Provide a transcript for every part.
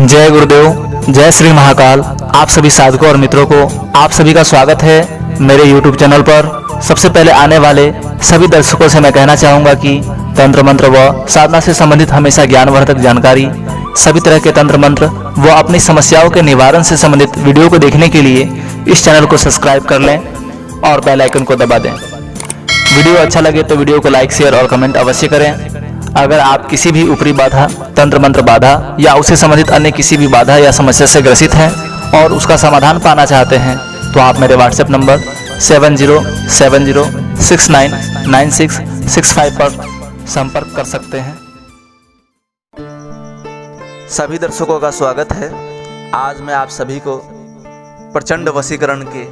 जय गुरुदेव, जय श्री महाकाल। आप सभी साधकों और मित्रों को आप सभी का स्वागत है मेरे YouTube चैनल पर। सबसे पहले आने वाले सभी दर्शकों से मैं कहना चाहूँगा कि तंत्र मंत्र व साधना से संबंधित हमेशा ज्ञानवर्धक जानकारी, सभी तरह के तंत्र मंत्र व अपनी समस्याओं के निवारण से संबंधित वीडियो को देखने के लिए इस चैनल को सब्सक्राइब कर लें और बेल आइकन को दबा दें। वीडियो अच्छा लगे तो वीडियो को लाइक, शेयर और कमेंट अवश्य करें। अगर आप किसी भी ऊपरी बाधा, तंत्र मंत्र बाधा या उससे संबंधित अन्य किसी भी बाधा या समस्या से ग्रसित हैं और उसका समाधान पाना चाहते हैं तो आप मेरे व्हाट्सएप नंबर 7070699665 पर संपर्क कर सकते हैं। सभी दर्शकों का स्वागत है। आज मैं आप सभी को प्रचंड वशीकरण के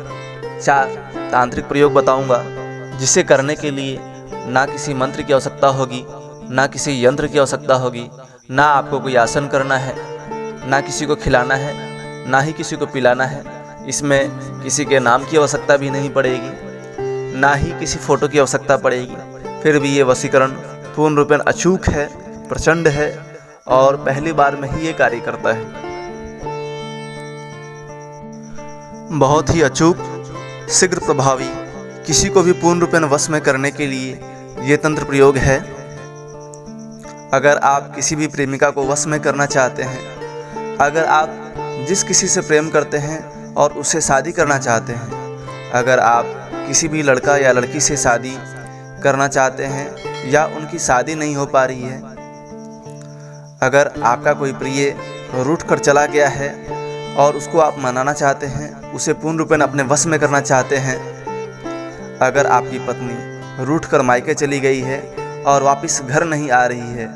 4 तांत्रिक प्रयोग बताऊंगा, जिसे करने के लिए ना किसी मंत्र की आवश्यकता होगी, ना किसी यंत्र की आवश्यकता होगी, ना आपको कोई आसन करना है, ना किसी को खिलाना है, ना ही किसी को पिलाना है। इसमें किसी के नाम की आवश्यकता भी नहीं पड़ेगी, ना ही किसी फोटो की आवश्यकता पड़ेगी। फिर भी ये वशीकरण पूर्ण रूपेण अचूक है, प्रचंड है और पहली बार में ही ये कार्य करता है। बहुत ही अचूक, शीघ्र प्रभावी, किसी को भी पूर्ण रूपेण वश में करने के लिए ये तंत्र प्रयोग है। अगर आप किसी भी प्रेमिका को वश में करना चाहते हैं, अगर आप जिस किसी से प्रेम करते हैं और उससे शादी करना चाहते हैं, अगर आप किसी भी लड़का या लड़की से शादी करना चाहते हैं या उनकी शादी नहीं हो पा रही है, अगर आपका कोई प्रिय रूठ कर चला गया है और उसको आप मनाना चाहते हैं, उसे पूर्ण रूपेण अपने वश में करना चाहते हैं, अगर आपकी पत्नी रूठ कर मायके चली गई है और वापस घर नहीं आ रही है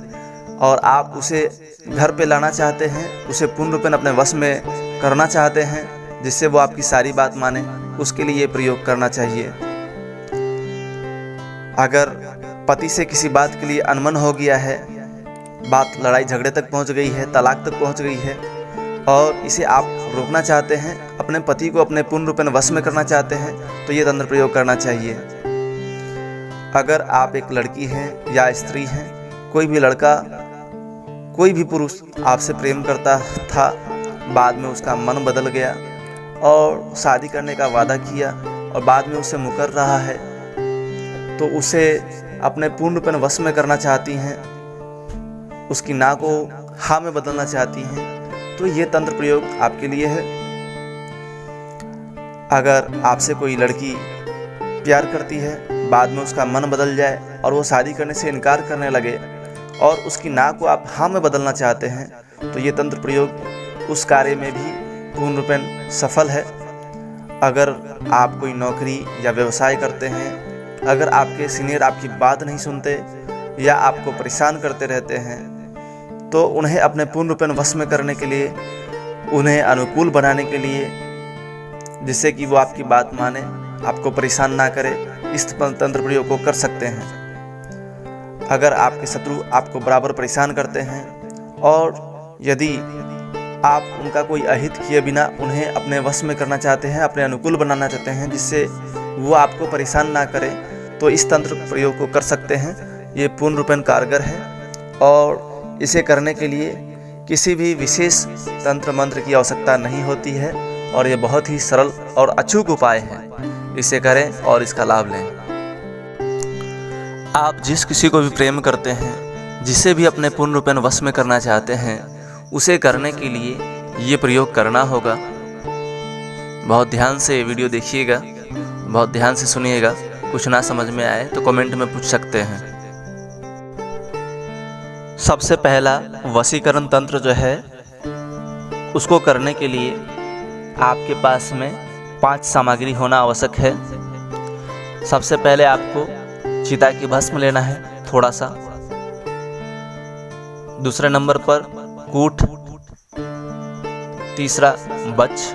और आप उसे घर पे लाना चाहते हैं, उसे पूर्ण रूपेण अपने वश में करना चाहते हैं जिससे वो आपकी सारी बात माने, उसके लिए ये प्रयोग करना चाहिए। अगर पति से किसी बात के लिए अनमन हो गया है, बात लड़ाई झगड़े तक पहुंच गई है, तलाक तक पहुंच गई है और इसे आप रोकना चाहते हैं, अपने पति को अपने पूर्ण रूपेण वश में करना चाहते हैं, तो ये तंत्र प्रयोग करना चाहिए। अगर आप एक लड़की हैं या स्त्री हैं, कोई भी लड़का, कोई भी पुरुष आपसे प्रेम करता था, बाद में उसका मन बदल गया और शादी करने का वादा किया और बाद में उससे मुकर रहा है, तो उसे अपने पूर्ण रूपेण वश में करना चाहती हैं, उसकी ना को हाँ में बदलना चाहती हैं, तो ये तंत्र प्रयोग आपके लिए है। अगर आपसे कोई लड़की प्यार करती है, बाद में उसका मन बदल जाए और वो शादी करने से इनकार करने लगे और उसकी ना को आप हाँ में बदलना चाहते हैं, तो ये तंत्र प्रयोग उस कार्य में भी पूर्ण रूपेण सफल है। अगर आप कोई नौकरी या व्यवसाय करते हैं, अगर आपके सीनियर आपकी बात नहीं सुनते या आपको परेशान करते रहते हैं, तो उन्हें अपने पूर्ण रूपेण वश में करने के लिए, उन्हें अनुकूल बनाने के लिए, जिससे कि वो आपकी बात माने, आपको परेशान ना करे, इस तंत्र प्रयोग को कर सकते हैं। अगर आपके शत्रु आपको बराबर परेशान करते हैं और यदि आप उनका कोई अहित किए बिना उन्हें अपने वश में करना चाहते हैं, अपने अनुकूल बनाना चाहते हैं, जिससे वो आपको परेशान ना करे, तो इस तंत्र प्रयोग को कर सकते हैं। ये पूर्ण रूपेण कारगर है और इसे करने के लिए किसी भी विशेष तंत्र मंत्र की आवश्यकता नहीं होती है और ये बहुत ही सरल और अचूक उपाय है। इसे करें और इसका लाभ लें। आप जिस किसी को भी प्रेम करते हैं, जिसे भी अपने पूर्ण रूपेण वश में करना चाहते हैं, उसे करने के लिए ये प्रयोग करना होगा। बहुत ध्यान से ये वीडियो देखिएगा, बहुत ध्यान से सुनिएगा। कुछ ना समझ में आए तो कमेंट में पूछ सकते हैं। सबसे पहला वशीकरण तंत्र जो है, उसको करने के लिए आपके पास में 5 सामग्री होना आवश्यक है। सबसे पहले आपको चिता की भस्म लेना है थोड़ा सा, दूसरे नंबर पर कूट, तीसरा बच,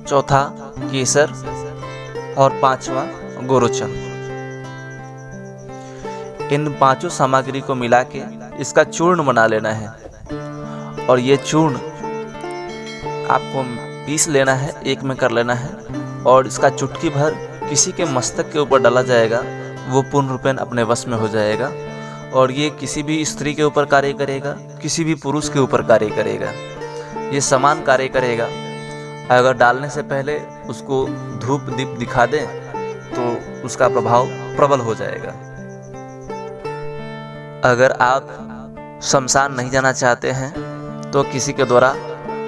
चौथा केसर और 5वां गोरोचन। इन 5 सामग्री को मिला के इसका चूर्ण बना लेना है और ये चूर्ण आपको पीस लेना है, एक में कर लेना है और इसका चुटकी भर किसी के मस्तक के ऊपर डाला जाएगा, वो पूर्ण रूपेण अपने वश में हो जाएगा और ये किसी भी स्त्री के ऊपर कार्य करेगा, किसी भी पुरुष के ऊपर कार्य करेगा, ये समान कार्य करेगा। अगर डालने से पहले उसको धूप दीप दिखा दें तो उसका प्रभाव प्रबल हो जाएगा। अगर आप शमशान नहीं जाना चाहते हैं तो किसी के द्वारा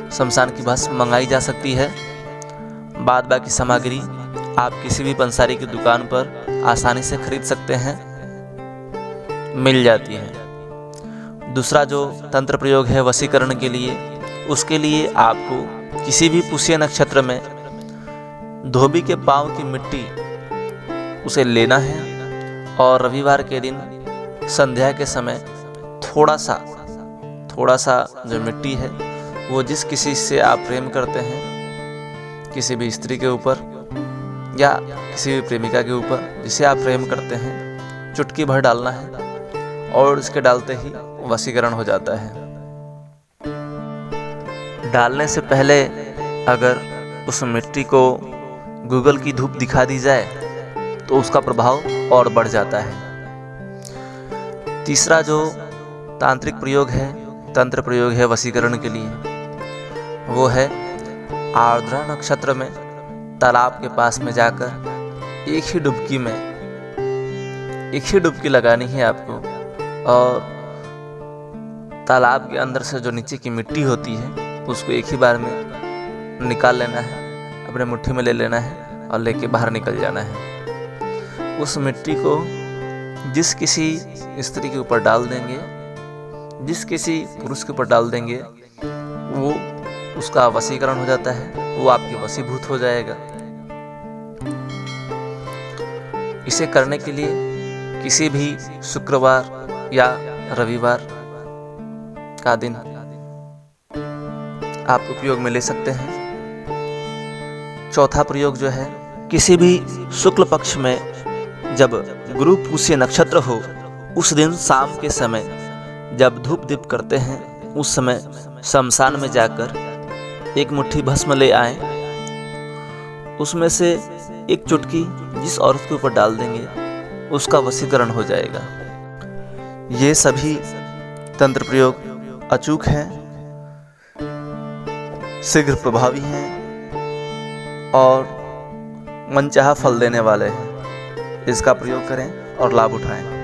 शमशान की भस्म मंगाई जा सकती है। बाद बाकी सामग्री आप किसी भी पंसारी की दुकान पर आसानी से खरीद सकते हैं, मिल जाती है। दूसरा जो तंत्र प्रयोग है वशीकरण के लिए, उसके लिए आपको किसी भी पुष्य नक्षत्र में धोबी के पांव की मिट्टी उसे लेना है और रविवार के दिन संध्या के समय थोड़ा सा जो मिट्टी है वो जिस किसी से आप प्रेम करते हैं, किसी भी स्त्री के ऊपर या किसी भी प्रेमिका के ऊपर जिसे आप प्रेम करते हैं, चुटकी भर डालना है और इसके डालते ही वशीकरण हो जाता है। डालने से पहले अगर उस मिट्टी को गूगल की धूप दिखा दी जाए तो उसका प्रभाव और बढ़ जाता है। तीसरा जो तांत्रिक प्रयोग है, तंत्र प्रयोग है वशीकरण के लिए, वो है आर्द्रा नक्षत्र में तालाब के पास में जाकर एक ही डुबकी लगानी है आपको और तालाब के अंदर से जो नीचे की मिट्टी होती है उसको एक ही बार में निकाल लेना है, अपने मुट्ठी में ले लेना है और लेके बाहर निकल जाना है। उस मिट्टी को जिस किसी स्त्री के ऊपर डाल देंगे, जिस किसी पुरुष के ऊपर डाल देंगे, वो उसका वशीकरण हो जाता है, वो आपके वशीभूत हो जाएगा। इसे करने के लिए किसी भी शुक्रवार या रविवार का दिन आप उपयोग में ले सकते हैं। चौथा प्रयोग जो है, किसी भी शुक्ल पक्ष में जब गुरु पुष्य नक्षत्र हो, उस दिन शाम के समय जब धूप दीप करते हैं, उस समय शमशान में जाकर एक मुट्ठी भस्म ले आएं, उसमें से एक चुटकी जिस औरत के ऊपर डाल देंगे उसका वशीकरण हो जाएगा। ये सभी तंत्र प्रयोग अचूक हैं, शीघ्र प्रभावी हैं और मनचाहा फल देने वाले हैं। इसका प्रयोग करें और लाभ उठाएं।